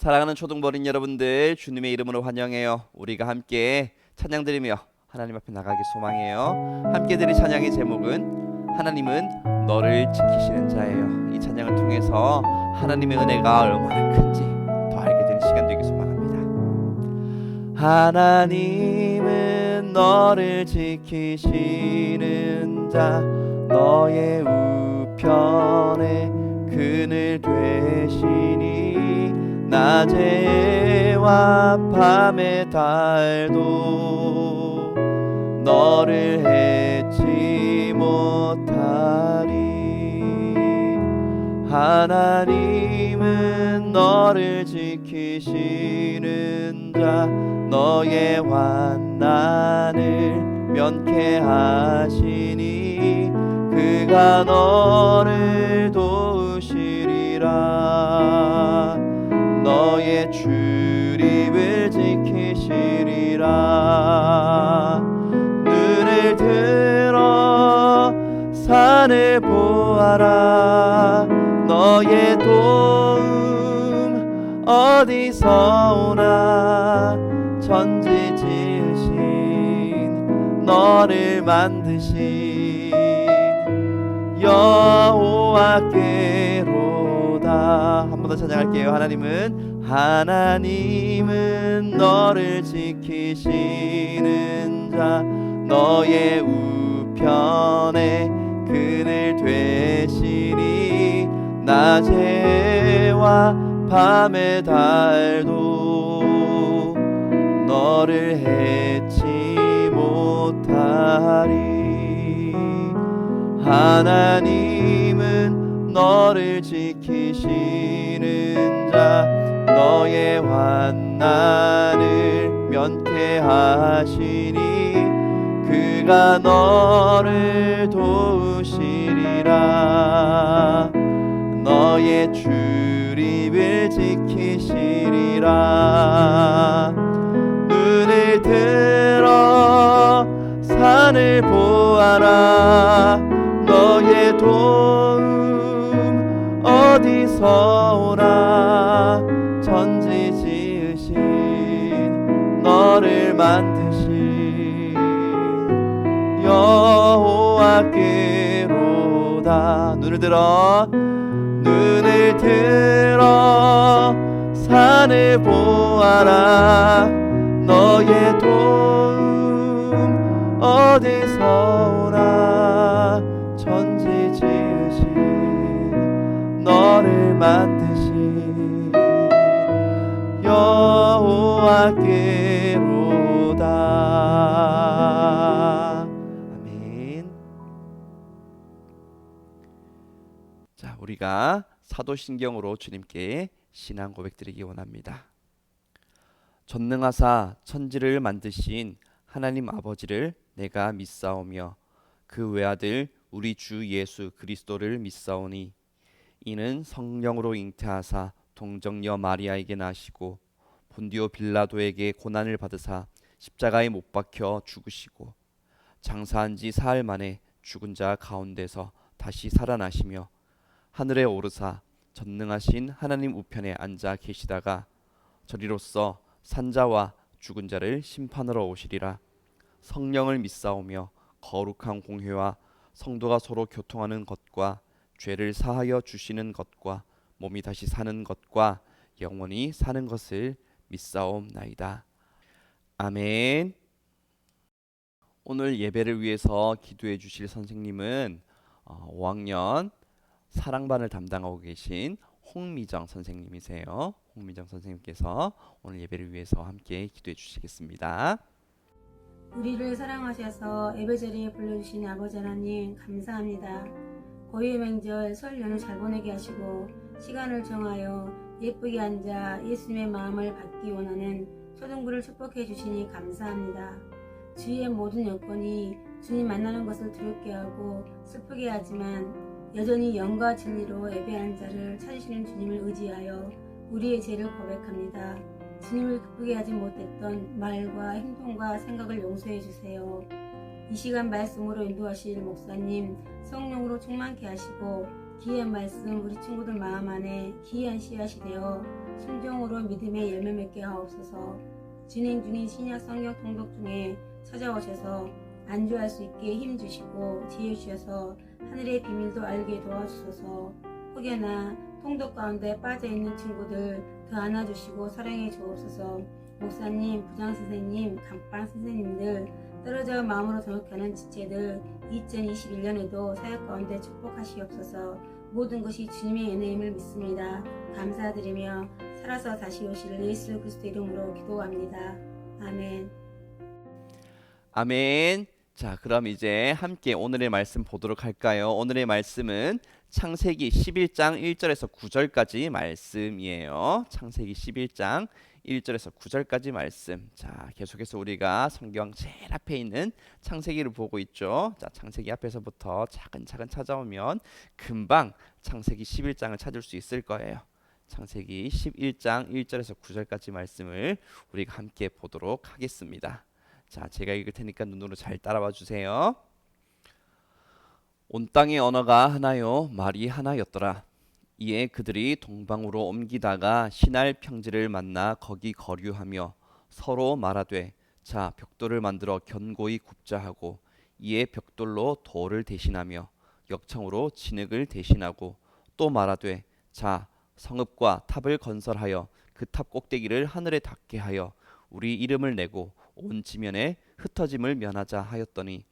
사랑하는 초등버린 여러분들, 주님의 이름으로 환영해요. 우리가 함께 찬양 드리며 하나님 앞에 나가기 소망해요. 함께 드릴 찬양의 제목은 하나님은 너를 지키시는 자예요. 이 찬양을 통해서 하나님의 은혜가 얼마나 큰지 더 알게 되는 시간 되길 소망합니다. 하나님은 너를 지키시는 자, 너의 우편에 그늘 되시니 낮에와 밤의 달도 너를 해치 못하리. 하나님은 너를 지키시는 자, 너의 환난을 면케하시니 그가 너를 도우시리라. 너의 출입을 지키시리라. 눈을 들어 산을 보아라. 너의 도움 어디서 오나. 천지 지으신 너를 만드신 여호와께로다. 한 번 더 찬양할게요. 하나님은 너를 지키시는 자, 너의 우편에 그늘 되시니 낮에와 밤의 달도 너를 해치 못하리. 하나님은 너를 지키시는 자, 너의 환난을 면케하시니 그가 너를 도우시리라. 너의 출입을 지키시리라. 눈을 들어 산을 보아라. 너의 도움 어디서 오나. 천지 지으신 너를 만드신 여호와께로다. 눈을 들어 산을 보아라. 너의 도움 어디서 오나. 천지 지으신 너를 만드신 여호와께로다. 아멘. 자, 우리가 사도신경으로 주님께 신앙 고백드리기 원합니다. 전능하사 천지를 만드신 하나님 아버지를 내가 믿사오며 그 외아들 우리 주 예수 그리스도를 믿사오니 이는 성령으로 잉태하사 동정녀 마리아에게 나시고 본디오 빌라도에게 고난을 받으사 십자가에 못 박혀 죽으시고 장사한 지 사흘 만에 죽은 자 가운데서 다시 살아나시며 하늘에 오르사 전능하신 하나님 우편에 앉아 계시다가 저리로서 산자와 죽은 자를 심판하러 오시리라. 성령을 믿사오며 거룩한 공회와 성도가 서로 교통하는 것과 죄를 사하여 주시는 것과 몸이 다시 사는 것과 영원히 사는 것을 믿사옵나이다. 아멘. 오늘 예배를 위해서 기도해 주실 선생님은 5학년 사랑반을 담당하고 계신 홍미정 선생님이세요. 홍미정 선생님께서 오늘 예배를 위해서 함께 기도해 주시겠습니다. 우리를 사랑하셔서 예배자리에 불러주신 아버지 하나님 감사합니다. 고유의 명절 설 연휴 잘 보내게 하시고 시간을 정하여 예쁘게 앉아 예수님의 마음을 받기 원하는 초등부를 축복해 주시니 감사합니다. 주위의 모든 여건이 주님 만나는 것을 두렵게 하고 슬프게 하지만 여전히 영과 진리로 예배하는 자를 찾으시는 주님을 의지하여 우리의 죄를 고백합니다. 주님을 기쁘게 하지 못했던 말과 행동과 생각을 용서해 주세요. 이 시간 말씀으로 인도하실 목사님 성령으로 충만케 하시고 귀한 말씀 우리 친구들 마음 안에 귀한 씨앗이 되어 순종으로 믿음의 열매 맺게 하옵소서. 진행 중인 신약 성경 통독 중에 찾아오셔서 안주할 수 있게 힘 주시고 지혜 주셔서 하늘의 비밀도 알게 도와주소서. 혹여나 통독 가운데 빠져있는 친구들 더 안아주시고 사랑해 주옵소서. 목사님, 부장선생님, 감방 선생님들, 떨어져 마음으로 동역하는 지체들 2021년에도 사역 가운데 축복하시옵소서. 모든 것이 주님의 은혜임을 믿습니다. 감사드리며 살아서 다시 오실 예수 그리스도 이름으로 기도합니다. 아멘. 아멘. 자, 그럼 이제 함께 오늘의 말씀 보도록 할까요? 오늘의 말씀은 창세기 11장 1절에서 9절까지 말씀이에요. 창세기 11장 1절에서 9절까지 말씀. 자, 계속해서 우리가 성경 제일 앞에 있는 창세기를 보고 있죠. 자, 창세기 앞에서부터 차근차근 찾아오면 금방 창세기 11장을 찾을 수 있을 거예요. 창세기 11장 1절에서 9절까지 말씀을 우리가 함께 보도록 하겠습니다. 자, 제가 읽을 테니까 눈으로 잘 따라와 주세요. 온 땅의 언어가 하나요, 말이 하나였더라. 이에 그들이 동방으로 옮기다가 시날 평지를 만나 거기 거류하며 서로 말하되, 자, 벽돌을 만들어 견고히 굽자 하고, 이에 벽돌로 돌을 대신하며 역청으로 진흙을 대신하고, 또 말하되, 자, 성읍과 탑을 건설하여 그 탑 꼭대기를 하늘에 닿게 하여 우리 이름을 내고 온 지면에 흩어짐을 면하자 하였더니,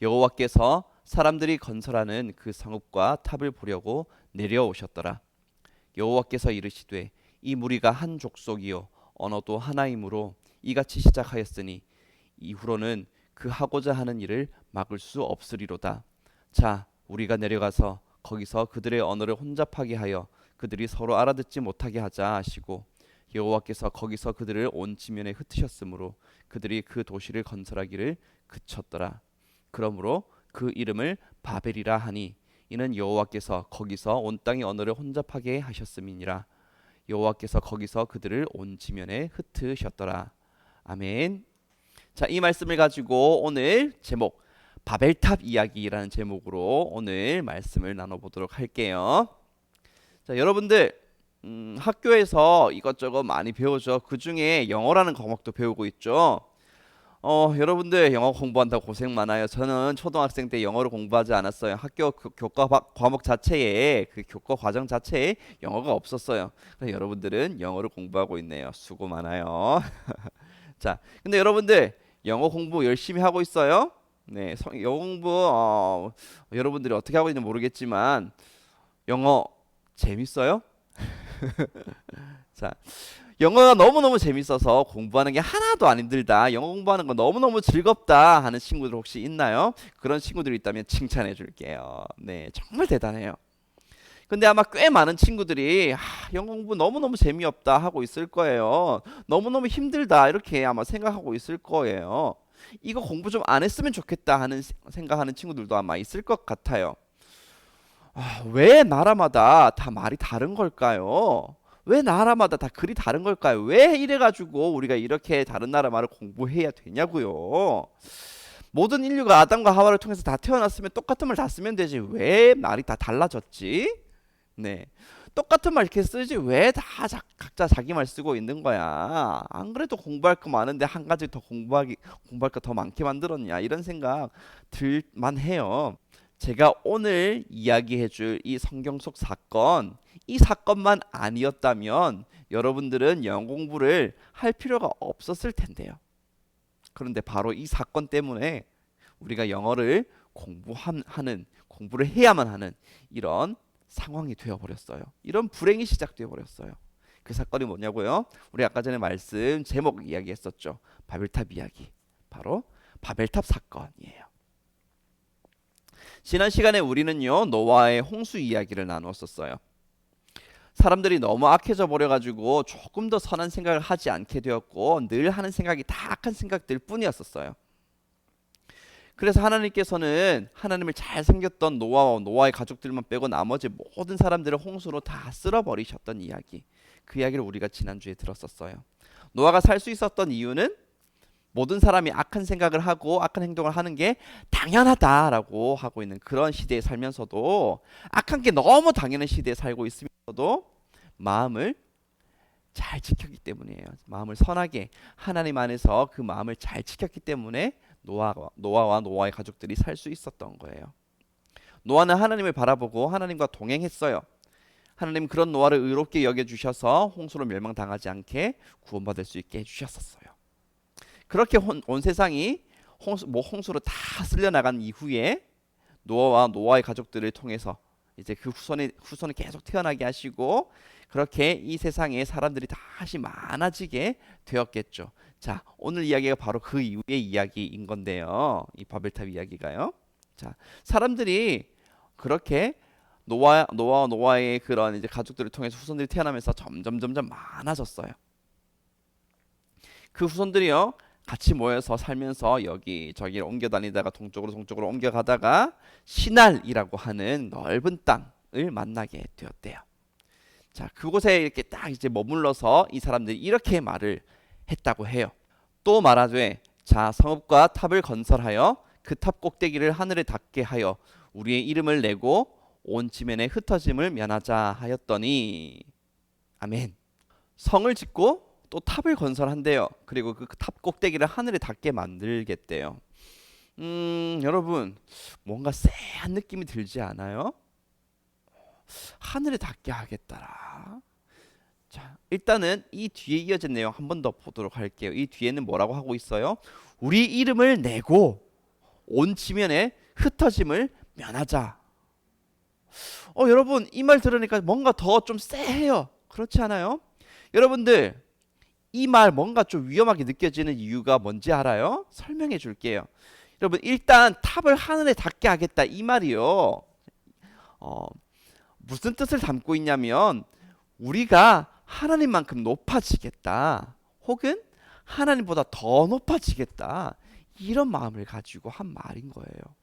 여호와께서 사람들이 건설하는 그 성읍과 탑을 보려고 내려오셨더라. 여호와께서 이르시되, 이 무리가 한 족속이요 언어도 하나이므로 이같이 시작하였으니 이후로는 그 하고자 하는 일을 막을 수 없으리로다. 자, 우리가 내려가서 거기서 그들의 언어를 혼잡하게 하여 그들이 서로 알아듣지 못하게 하자 하시고, 여호와께서 거기서 그들을 온 지면에 흩으셨으므로 그들이 그 도시를 건설하기를 그쳤더라. 그러므로 그 이름을 바벨이라 하니, 이는 여호와께서 거기서 온 땅의 언어를 혼잡하게 하셨음이니라. 여호와께서 거기서 그들을 온 지면에 흩으셨더라. 아멘. 자, 이 말씀을 가지고 오늘 제목 바벨탑 이야기라는 제목으로 오늘 말씀을 나눠보도록 할게요. 자, 여러분들 학교에서 이것저것 많이 배우죠. 그 중에 영어라는 과목도 배우고 있죠. 여러분들 영어 공부한다고 고생 많아요. 저는 초등학생 때 영어를 공부하지 않았어요. 학교 교과 과목 자체에, 그 교과 과정 자체에 영어가 없었어요. 그래서 여러분들은 영어를 공부하고 있네요. 수고 많아요. 자, 근데 여러분들 영어 공부 열심히 하고 있어요? 네, 영어 공부 여러분들이 어떻게 하고 있는지 모르겠지만 영어 재밌어요? 자, 영어가 너무너무 재밌어서 공부하는 게 하나도 안 힘들다, 영어 공부하는 거 너무너무 즐겁다 하는 친구들 혹시 있나요? 그런 친구들이 있다면 칭찬해 줄게요. 네, 정말 대단해요. 근데 아마 꽤 많은 친구들이 영어 공부 너무너무 재미없다 하고 있을 거예요. 너무너무 힘들다 이렇게 아마 생각하고 있을 거예요. 이거 공부 좀 안 했으면 좋겠다 하는 생각하는 친구들도 아마 있을 것 같아요. 왜 나라마다 다 말이 다른 걸까요? 왜 나라마다 다 글이 다른 걸까요? 왜 이래가지고 우리가 이렇게 다른 나라 말을 공부해야 되냐고요? 모든 인류가 아담과 하와를 통해서 다 태어났으면 똑같은 말 다 쓰면 되지. 왜 말이 다 달라졌지? 네, 똑같은 말 이렇게 쓰지 왜 다 각자 자기 말 쓰고 있는 거야? 안 그래도 공부할 거 많은데 한 가지 더 공부할 거 더 많게 만들었냐? 이런 생각 들만 해요. 제가 오늘 이야기해줄 이 성경 속 사건, 이 사건만 아니었다면 여러분들은 영어 공부를 할 필요가 없었을 텐데요. 그런데 바로 이 사건 때문에 우리가 영어를 공부를 해야만 하는 이런 상황이 되어버렸어요. 이런 불행이 시작되어 버렸어요. 그 사건이 뭐냐고요? 우리 아까 전에 말씀 제목 이야기했었죠. 바벨탑 이야기. 바로 바벨탑 사건이에요. 지난 시간에 우리는요, 노아의 홍수 이야기를 나누었었어요. 사람들이 너무 악해져 버려가지고 조금 더 선한 생각을 하지 않게 되었고 늘 하는 생각이 다 악한 생각들 뿐이었었어요. 그래서 하나님께서는 하나님을 잘 섬겼던 노아와 노아의 가족들만 빼고 나머지 모든 사람들을 홍수로 다 쓸어버리셨던 이야기, 그 이야기를 우리가 지난주에 들었었어요. 노아가 살 수 있었던 이유는 모든 사람이 악한 생각을 하고 악한 행동을 하는 게 당연하다라고 하고 있는 그런 시대에 살면서도, 악한 게 너무 당연한 시대에 살고 있으면서도 마음을 잘 지켰기 때문이에요. 마음을 선하게 하나님 안에서 그 마음을 잘 지켰기 때문에 노아와 노아의 가족들이 살 수 있었던 거예요. 노아는 하나님을 바라보고 하나님과 동행했어요. 하나님 그런 노아를 의롭게 여겨주셔서 홍수로 멸망당하지 않게 구원받을 수 있게 해주셨었어요. 그렇게 온 세상이 홍수로 다 쓸려나간 이후에 노아와 노아의 가족들을 통해서 이제 그 후손이 계속 태어나게 하시고, 그렇게 이 세상에 사람들이 다시 많아지게 되었겠죠. 자, 오늘 이야기가 바로 그 이후의 이야기인 건데요. 이 바벨탑 이야기가요. 자, 사람들이 그렇게 노아의 그런 이제 가족들을 통해서 후손들이 태어나면서 점점 많아졌어요. 그 후손들이요, 같이 모여서 살면서 여기 저기를 옮겨 다니다가 동쪽으로 옮겨가다가 시날이라고 하는 넓은 땅을 만나게 되었대요. 자, 그곳에 이렇게 딱 이제 머물러서 이 사람들이 이렇게 말을 했다고 해요. 또 말하되, 자, 성읍과 탑을 건설하여 그 탑 꼭대기를 하늘에 닿게 하여 우리의 이름을 내고 온 지면에 흩어짐을 면하자 하였더니. 아멘. 성을 짓고 또 탑을 건설한대요. 그리고 그 탑 꼭대기를 하늘에 닿게 만들겠대요. 여러분, 뭔가 쎄한 느낌이 들지 않아요? 하늘에 닿게 하겠다라. 자, 일단은 이 뒤에 이어진 내용 한 번 더 보도록 할게요. 이 뒤에는 뭐라고 하고 있어요? 우리 이름을 내고 온 지면에 흩어짐을 면하자. 여러분, 이 말 들으니까 뭔가 더 좀 쎄해요. 그렇지 않아요? 여러분들, 이 말 뭔가 좀 위험하게 느껴지는 이유가 뭔지 알아요? 설명해 줄게요. 여러분, 일단 탑을 하늘에 닿게 하겠다, 이 말이요, 무슨 뜻을 담고 있냐면, 우리가 하나님만큼 높아지겠다, 혹은 하나님보다 더 높아지겠다, 이런 마음을 가지고 한 말인 거예요.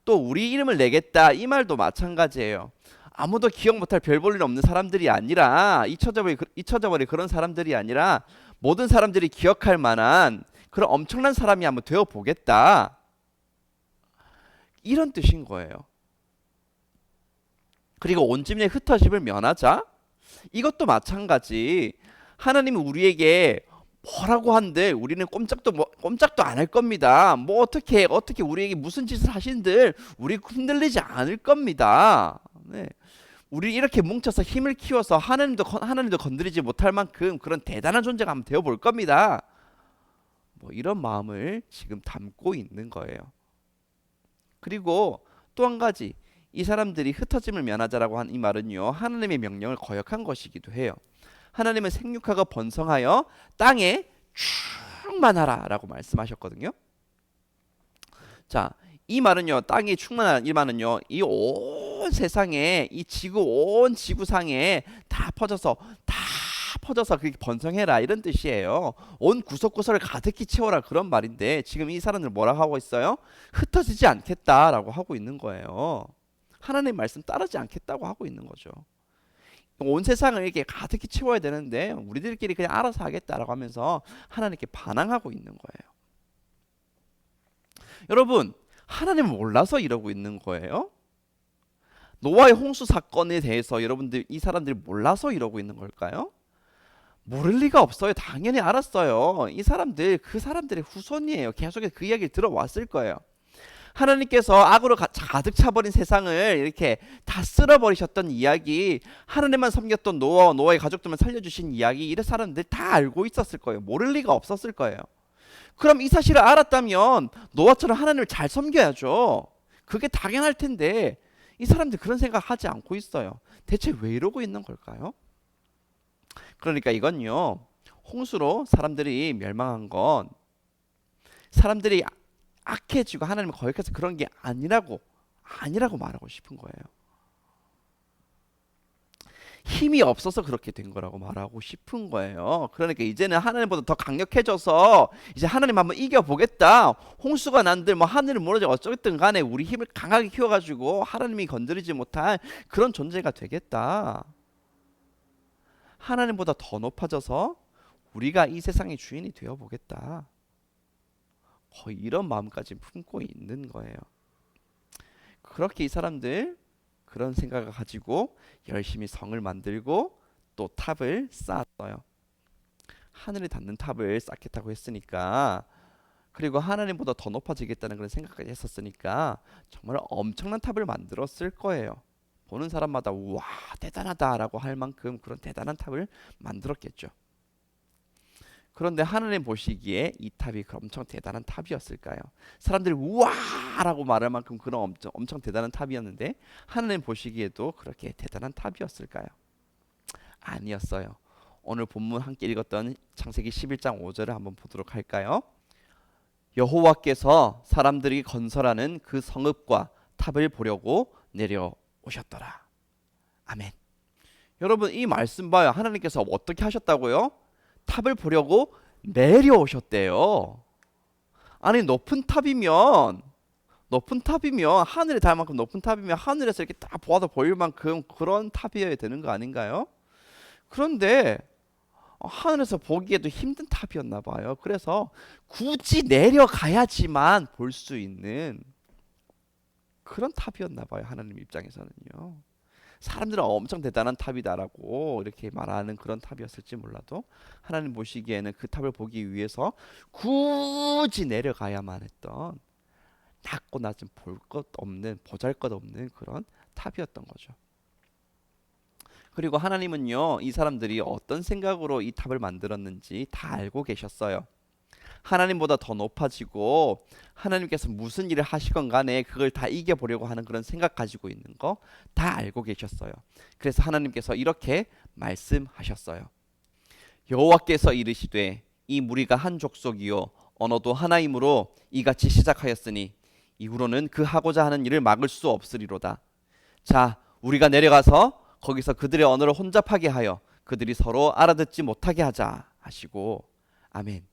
또 우리 이름을 내겠다, 이 말도 마찬가지예요. 아무도 기억 못할 별 볼 일 없는 사람들이 아니라, 잊혀져버릴 그런 사람들이 아니라 모든 사람들이 기억할 만한 그런 엄청난 사람이 한번 되어 보겠다, 이런 뜻인 거예요. 그리고 온 지면에 흩어짐을 면하자, 이것도 마찬가지. 하나님은 우리에게 뭐라고 한들 우리는 꼼짝도 안 할 겁니다. 뭐 어떻게 우리에게 무슨 짓을 하신들 우리 흔들리지 않을 겁니다. 네. 우리 이렇게 뭉쳐서 힘을 키워서 하나님도 건드리지 못할 만큼 그런 대단한 존재가 한번 되어 볼 겁니다. 뭐 이런 마음을 지금 담고 있는 거예요. 그리고 또 한 가지, 이 사람들이 흩어짐을 면하자라고 한 이 말은요, 하나님의 명령을 거역한 것이기도 해요. 하나님은 생육하고 번성하여 땅에 충만하라 라고 말씀하셨거든요. 자, 이 말은요, 땅이 충만한 이 말은요, 이 온 세상에, 이 온 지구상에 다 퍼져서 그렇게 번성해라, 이런 뜻이에요. 온 구석구석을 가득히 채워라, 그런 말인데, 지금 이 사람들 뭐라고 하고 있어요? 흩어지지 않겠다라고 하고 있는 거예요. 하나님 말씀 따르지 않겠다고 하고 있는 거죠. 온 세상을 이렇게 가득히 채워야 되는데 우리들끼리 그냥 알아서 하겠다라고 하면서 하나님께 반항하고 있는 거예요. 여러분, 하나님을 몰라서 이러고 있는 거예요? 노아의 홍수 사건에 대해서 여러분들, 이 사람들이 몰라서 이러고 있는 걸까요? 모를 리가 없어요. 당연히 알았어요. 그 사람들의 후손이에요. 계속해서 그 이야기를 들어왔을 거예요. 하나님께서 악으로 가득 차버린 세상을 이렇게 다 쓸어버리셨던 이야기, 하나님만 섬겼던 노아의 가족들만 살려주신 이야기, 이런 사람들 다 알고 있었을 거예요. 모를 리가 없었을 거예요. 그럼 이 사실을 알았다면 노아처럼 하나님을 잘 섬겨야죠. 그게 당연할 텐데 이 사람들 그런 생각 하지 않고 있어요. 대체 왜 이러고 있는 걸까요? 그러니까 이건요, 홍수로 사람들이 멸망한 건 사람들이 악해지고 하나님을 거역해서 그런 게 아니라고 말하고 싶은 거예요. 힘이 없어서 그렇게 된 거라고 말하고 싶은 거예요. 그러니까 이제는 하나님보다 더 강력해져서 이제 하나님 한번 이겨보겠다, 홍수가 난들 뭐 하늘을 무너져 어쩌겠든 간에 우리 힘을 강하게 키워가지고 하나님이 건드리지 못할 그런 존재가 되겠다, 하나님보다 더 높아져서 우리가 이 세상의 주인이 되어보겠다, 이런 마음까지 품고 있는 거예요. 그렇게 이 사람들 그런 생각을 가지고 열심히 성을 만들고 또 탑을 쌓았어요. 하늘에 닿는 탑을 쌓겠다고 했으니까, 그리고 하나님보다 더 높아지겠다는 그런 생각까지 했었으니까 정말 엄청난 탑을 만들었을 거예요. 보는 사람마다 우와 대단하다라고 할 만큼 그런 대단한 탑을 만들었겠죠. 그런데 하나님 보시기에 이 탑이 엄청 대단한 탑이었을까요? 사람들이 우와라고 말할 만큼 그런 엄청 대단한 탑이었는데 하나님 보시기에도 그렇게 대단한 탑이었을까요? 아니었어요. 오늘 본문 함께 읽었던 창세기 11장 5절을 한번 보도록 할까요? 여호와께서 사람들이 건설하는 그 성읍과 탑을 보려고 내려오셨더라. 아멘. 여러분 이 말씀 봐요. 하나님께서 어떻게 하셨다고요? 탑을 보려고 내려오셨대요. 아니 높은 탑이면 하늘에 닿을 만큼 높은 탑이면 하늘에서 이렇게 딱 보아도 보일 만큼 그런 탑이어야 되는 거 아닌가요? 그런데 하늘에서 보기에도 힘든 탑이었나 봐요. 그래서 굳이 내려가야지만 볼 수 있는 그런 탑이었나 봐요. 하나님 입장에서는요. 사람들은 엄청 대단한 탑이다라고 이렇게 말하는 그런 탑이었을지 몰라도 하나님 보시기에는 그 탑을 보기 위해서 굳이 내려가야만 했던 낮고 낮은 볼 것 없는 보잘것없는 그런 탑이었던 거죠. 그리고 하나님은요 이 사람들이 어떤 생각으로 이 탑을 만들었는지 다 알고 계셨어요. 하나님보다 더 높아지고 하나님께서 무슨 일을 하시건 간에 그걸 다 이겨보려고 하는 그런 생각 가지고 있는 거 다 알고 계셨어요. 그래서 하나님께서 이렇게 말씀하셨어요. 여호와께서 이르시되 이 무리가 한 족속이요 언어도 하나이므로 이같이 시작하였으니 이후로는 그 하고자 하는 일을 막을 수 없으리로다. 자 우리가 내려가서 거기서 그들의 언어를 혼잡하게 하여 그들이 서로 알아듣지 못하게 하자 하시고 아멘.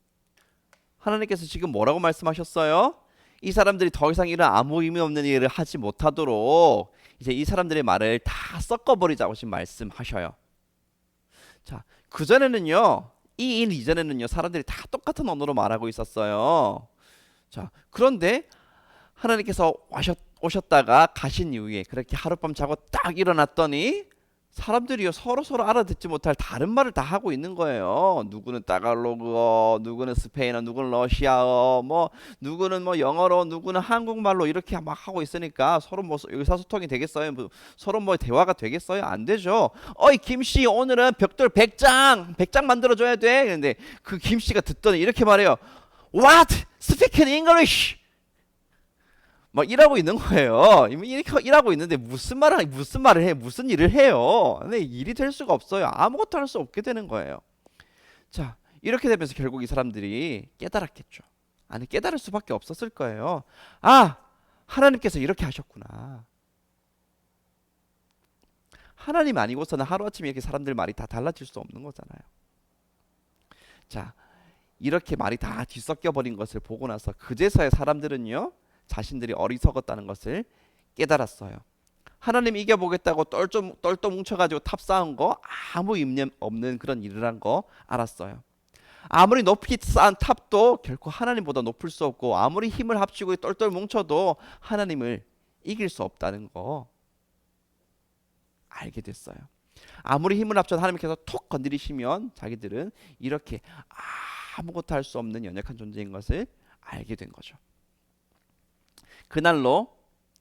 하나님께서 지금 뭐라고 말씀하셨어요? 이 사람들이 더 이상 이런 아무 의미 없는 일을 하지 못하도록 이제 이 사람들의 말을 다 섞어버리자고 지금 말씀하셔요. 자, 그전에는요 이 일 이전에는요 사람들이 다 똑같은 언어로 말하고 있었어요. 자, 그런데 하나님께서 오셨다가 가신 이후에 그렇게 하룻밤 자고 딱 일어났더니 사람들이요 서로 알아듣지 못할 다른 말을 다 하고 있는 거예요. 누구는 따갈로그어, 누구는 스페인어, 누구는 러시아어, 뭐 누구는 뭐 영어로, 누구는 한국말로 이렇게 막 하고 있으니까 서로 뭐 의사소통이 되겠어요? 서로 뭐 대화가 되겠어요? 안 되죠. 어이 김씨 오늘은 벽돌 100장 만들어줘야 돼. 근데 그 김씨가 듣더니 이렇게 말해요. What? Speaking English? 막 일하고 있는 거예요. 이렇게 일하고 있는데 무슨 말을 해, 무슨 일을 해요. 근데 일이 될 수가 없어요. 아무것도 할 수 없게 되는 거예요. 자, 이렇게 되면서 결국 이 사람들이 깨달았겠죠. 아니 깨달을 수밖에 없었을 거예요. 아, 하나님께서 이렇게 하셨구나. 하나님 아니고서는 하루아침에 이렇게 사람들 말이 다 달라질 수 없는 거잖아요. 자, 이렇게 말이 다 뒤섞여 버린 것을 보고 나서 그제서야 사람들은요 자신들이 어리석었다는 것을 깨달았어요. 하나님 이겨보겠다고 똘똘 뭉쳐가지고 탑 쌓은 거 아무 의미 없는 그런 일을 한 거 알았어요. 아무리 높이 쌓은 탑도 결코 하나님보다 높을 수 없고 아무리 힘을 합치고 똘똘 뭉쳐도 하나님을 이길 수 없다는 거 알게 됐어요. 아무리 힘을 합쳐도 하나님께서 톡 건드리시면 자기들은 이렇게 아무것도 할 수 없는 연약한 존재인 것을 알게 된 거죠. 그날로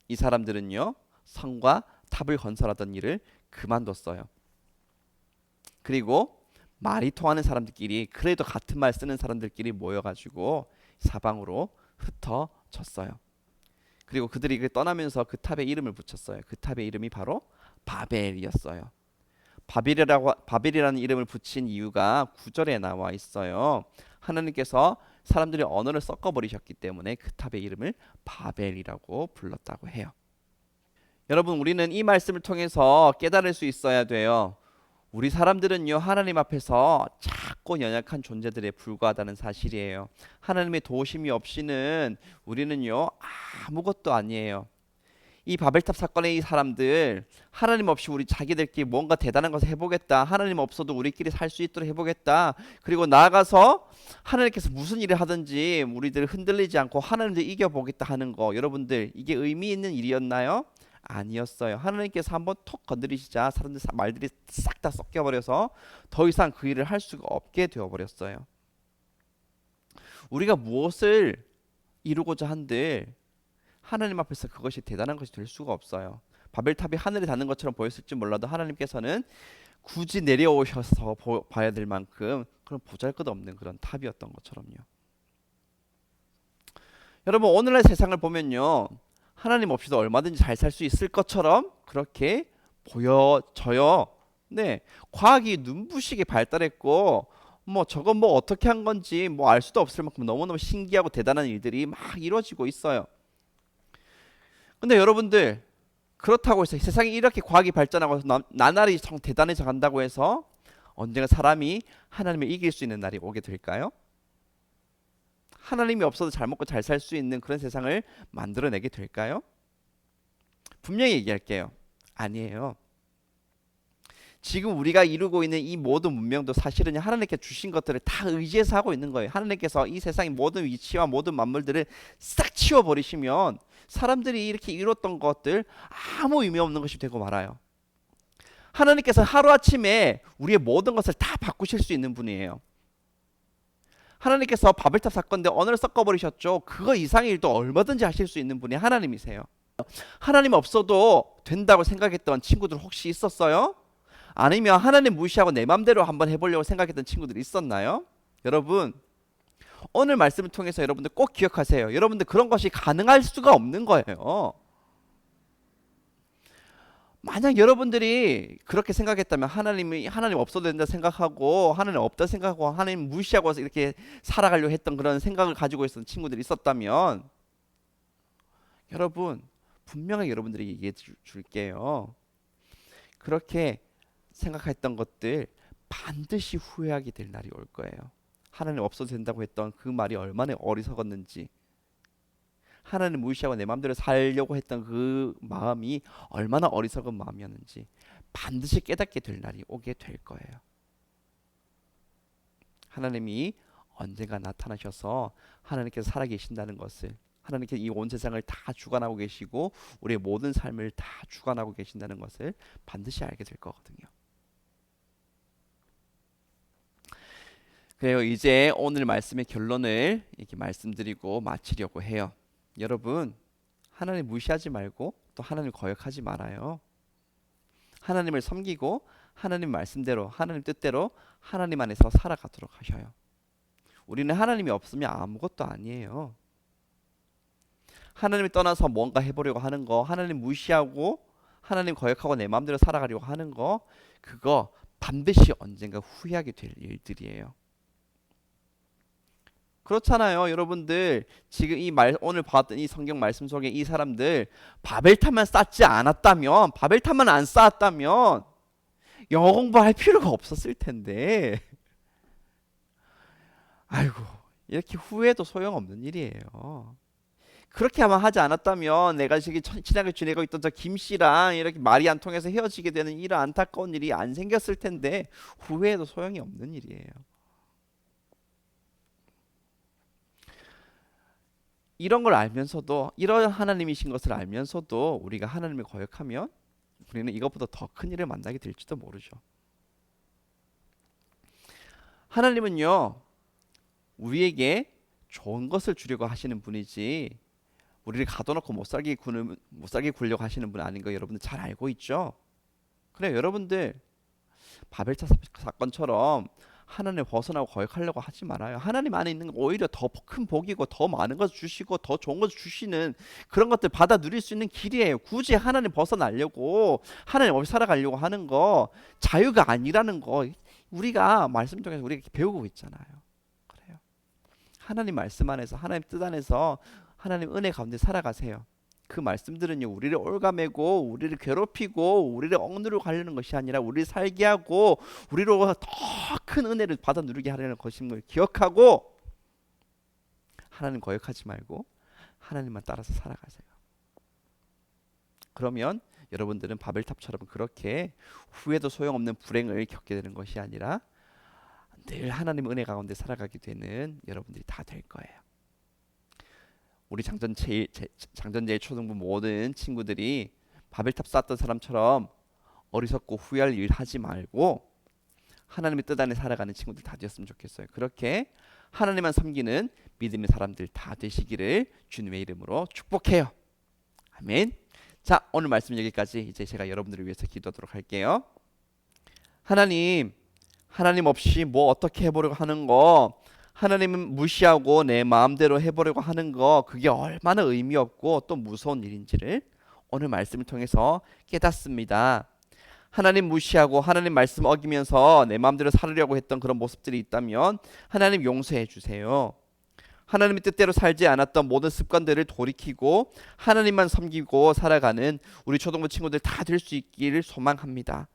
이 사람들은요 성과 탑을 건설하던 일을 그만뒀어요. 그리고 말이 통하는 사람들끼리 그래도 같은 말 쓰는 사람들끼리 모여가지고 사방으로 흩어졌어요. 그리고 그들이 떠나면서 그 탑에 이름을 붙였어요. 그 탑의 이름이 바로 바벨이었어요. 바벨이라는 이름을 붙인 이유가 9절에 나와 있어요. 하나님께서 사람들이 언어를 섞어버리셨기 때문에 그 탑의 이름을 바벨이라고 불렀다고 해요. 여러분 우리는 이 말씀을 통해서 깨달을 수 있어야 돼요. 우리 사람들은요 하나님 앞에서 작고 연약한 존재들에 불과하다는 사실이에요. 하나님의 도우심이 없이는 우리는요 아무것도 아니에요. 이 바벨탑 사건의 이 사람들 하나님 없이 우리 자기들끼리 뭔가 대단한 것을 해보겠다. 하나님 없어도 우리끼리 살 수 있도록 해보겠다. 그리고 나아가서 하나님께서 무슨 일을 하든지 우리들 흔들리지 않고 하나님들 이겨보겠다 하는 거, 여러분들 이게 의미 있는 일이었나요? 아니었어요. 하나님께서 한번 톡 건드리시자 사람들 말들이 싹 다 섞여버려서 더 이상 그 일을 할 수가 없게 되어버렸어요. 우리가 무엇을 이루고자 한들 하나님 앞에서 그것이 대단한 것이 될 수가 없어요. 바벨탑이 하늘에 닿는 것처럼 보였을지 몰라도 하나님께서는 굳이 내려오셔서 봐야 될 만큼 그런 보잘것없는 그런 탑이었던 것처럼요. 여러분, 오늘날 세상을 보면요, 하나님 없이도 얼마든지 잘 살 수 있을 것처럼 그렇게 보여져요. 네, 과학이 눈부시게 발달했고 뭐 저건 뭐 어떻게 한 건지 뭐 알 수도 없을 만큼 너무너무 신기하고 대단한 일들이 막 이루어지고 있어요. 근데 여러분들, 그렇다고 해서 세상이 이렇게 과학이 발전하고 나날이 참 대단해져 간다고 해서 언젠가 사람이 하나님을 이길 수 있는 날이 오게 될까요? 하나님이 없어도 잘 먹고 잘 살 수 있는 그런 세상을 만들어내게 될까요? 분명히 얘기할게요. 아니에요. 지금 우리가 이루고 있는 이 모든 문명도 사실은 하나님께 주신 것들을 다 의지해서 하고 있는 거예요. 하나님께서 이 세상의 모든 위치와 모든 만물들을 싹 치워버리시면 사람들이 이렇게 이뤘던 것들 아무 의미 없는 것이 되고 말아요. 하나님께서 하루아침에 우리의 모든 것을 다 바꾸실 수 있는 분이에요. 하나님께서 바벨탑 사건 때 언어를 섞어버리셨죠. 그거 이상의 일도 얼마든지 하실 수 있는 분이 하나님이세요. 하나님 없어도 된다고 생각했던 친구들 혹시 있었어요? 아니면 하나님 무시하고 내 맘대로 한번 해보려고 생각했던 친구들이 있었나요? 여러분, 오늘 말씀을 통해서 여러분들 꼭 기억하세요. 여러분들 그런 것이 가능할 수가 없는 거예요. 만약 여러분들이 그렇게 생각했다면 하나님 없어도 된다 생각하고 하나님 없다 생각하고 하나님 무시하고 이렇게 살아가려고 했던 그런 생각을 가지고 있었던 친구들이 있었다면, 여러분 분명히 여러분들이 얘기해 줄게요. 그렇게 생각했던 것들 반드시 후회하게 될 날이 올 거예요. 하나님 없어도 된다고 했던 그 말이 얼마나 어리석었는지, 하나님 무시하고 내 마음대로 살려고 했던 그 마음이 얼마나 어리석은 마음이었는지 반드시 깨닫게 될 날이 오게 될 거예요. 하나님이 언젠가 나타나셔서 하나님께서 살아계신다는 것을, 하나님께서 이 온 세상을 다 주관하고 계시고 우리의 모든 삶을 다 주관하고 계신다는 것을 반드시 알게 될 거거든요. 그래요. 이제 오늘 말씀의 결론을 이렇게 말씀드리고 마치려고 해요. 여러분, 하나님 무시하지 말고 또 하나님 거역하지 말아요. 하나님을 섬기고 하나님 말씀대로 하나님 뜻대로 하나님 안에서 살아가도록 하셔요. 우리는 하나님이 없으면 아무것도 아니에요. 하나님을 떠나서 뭔가 해보려고 하는 거, 하나님 무시하고 하나님 거역하고 내 마음대로 살아가려고 하는 거, 그거 반드시 언젠가 후회하게 될 일들이에요. 그렇잖아요. 여러분들 지금 오늘 봤던 이 성경 말씀 속에 이 사람들 바벨탑만 쌓지 않았다면, 바벨탑만 안 쌓았다면 영어 공부할 필요가 없었을 텐데, 아이고, 이렇게 후회도 소용없는 일이에요. 그렇게 아마 하지 않았다면 내가 저기 친하게 지내고 있던 저 김 씨랑 이렇게 말이 안 통해서 헤어지게 되는 이런 안타까운 일이 안 생겼을 텐데, 후회해도 소용이 없는 일이에요. 이런 걸 알면서도, 이런 하나님이신 것을 알면서도 우리가 하나님을 거역하면 우리는 이것보다 더 큰 일을 만나게 될지도 모르죠. 하나님은요, 우리에게 좋은 것을 주려고 하시는 분이지 우리를 가둬놓고 못 살게 굴려고 하시는 분 아닌 거 여러분들 잘 알고 있죠? 그래, 여러분들 바벨탑 사건처럼 하나님을 벗어나고 거역하려고 하지 말아요. 하나님 안에 있는 오히려 더 큰 복이고 더 많은 것을 주시고 더 좋은 것을 주시는 그런 것들 받아 누릴 수 있는 길이에요. 굳이 하나님 벗어나려고, 하나님 없이 살아가려고 하는 거 자유가 아니라는 거 우리가 말씀 통해서 우리가 배우고 있잖아요. 그래요. 하나님 말씀 안에서, 하나님 뜻 안에서, 하나님 은혜 가운데 살아가세요. 그 말씀들은요, 우리를 올가매고 우리를 괴롭히고 우리를 억누르고 가려는 것이 아니라 우리를 살게 하고 우리로 더 큰 은혜를 받아 누리게 하려는 것인 걸 기억하고, 하나님 거역하지 말고 하나님만 따라서 살아가세요. 그러면 여러분들은 바벨탑처럼 그렇게 후회도 소용없는 불행을 겪게 되는 것이 아니라 늘 하나님의 은혜 가운데 살아가게 되는 여러분들이 다 될 거예요. 우리 장전제일 초등부 모든 친구들이 바벨탑 쌓았던 사람처럼 어리석고 후회할 일 하지 말고 하나님의 뜻 안에 살아가는 친구들 다 되었으면 좋겠어요. 그렇게 하나님만 섬기는 믿음의 사람들 다 되시기를 주님의 이름으로 축복해요. 아멘. 자, 오늘 말씀 여기까지. 이제 제가 여러분들을 위해서 기도하도록 할게요. 하나님 없이 뭐 어떻게 해보려고 하는 거, 하나님은 무시하고 내 마음대로 해보려고 하는 거, 그게 얼마나 의미 없고 또 무서운 일인지를 오늘 말씀을 통해서 깨닫습니다. 하나님 무시하고 하나님 말씀 어기면서 내 마음대로 살으려고 했던 그런 모습들이 있다면 하나님 용서해 주세요. 하나님의 뜻대로 살지 않았던 모든 습관들을 돌이키고 하나님만 섬기고 살아가는 우리 초등부 친구들 다 될 수 있기를 소망합니다.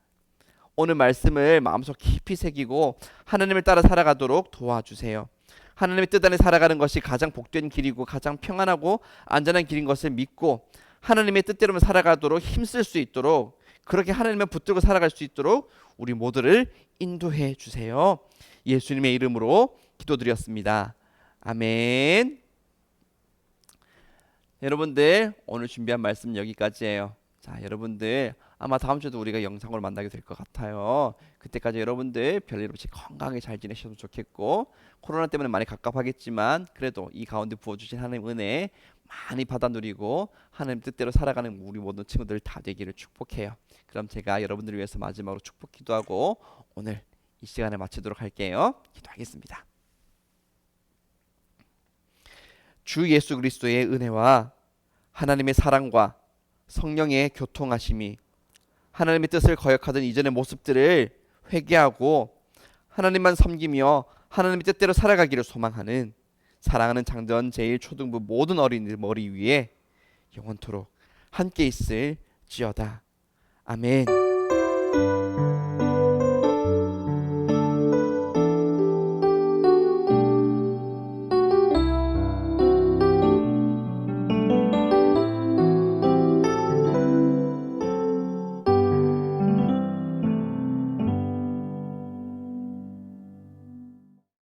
오늘 말씀을 마음속 깊이 새기고 하나님을 따라 살아가도록 도와주세요. 하나님의 뜻 안에 살아가는 것이 가장 복된 길이고 가장 평안하고 안전한 길인 것을 믿고 하나님의 뜻대로만 살아가도록 힘쓸 수 있도록, 그렇게 하나님을 붙들고 살아갈 수 있도록 우리 모두를 인도해 주세요. 예수님의 이름으로 기도드렸습니다. 아멘. 여러분들 오늘 준비한 말씀 여기까지예요. 자, 여러분들 아마 다음 주에도 우리가 영상으로 만나게 될 것 같아요. 그때까지 여러분들 별일 없이 건강하게 잘 지내셨으면 좋겠고, 코로나 때문에 많이 갑갑하겠지만 그래도 이 가운데 부어주신 하나님 은혜 많이 받아 누리고 하나님 뜻대로 살아가는 우리 모든 친구들 다 되기를 축복해요. 그럼 제가 여러분들을 위해서 마지막으로 축복 기도하고 오늘 이 시간에 마치도록 할게요. 기도하겠습니다. 주 예수 그리스도의 은혜와 하나님의 사랑과 성령의 교통하심이 하나님의 뜻을 거역하던 이전의 모습들을 회개하고 하나님만 섬기며 하나님의 뜻대로 살아가기를 소망하는 사랑하는 장전 제일 초등부 모든 어린이들 머리 위에 영원토록 함께 있을지어다. 아멘.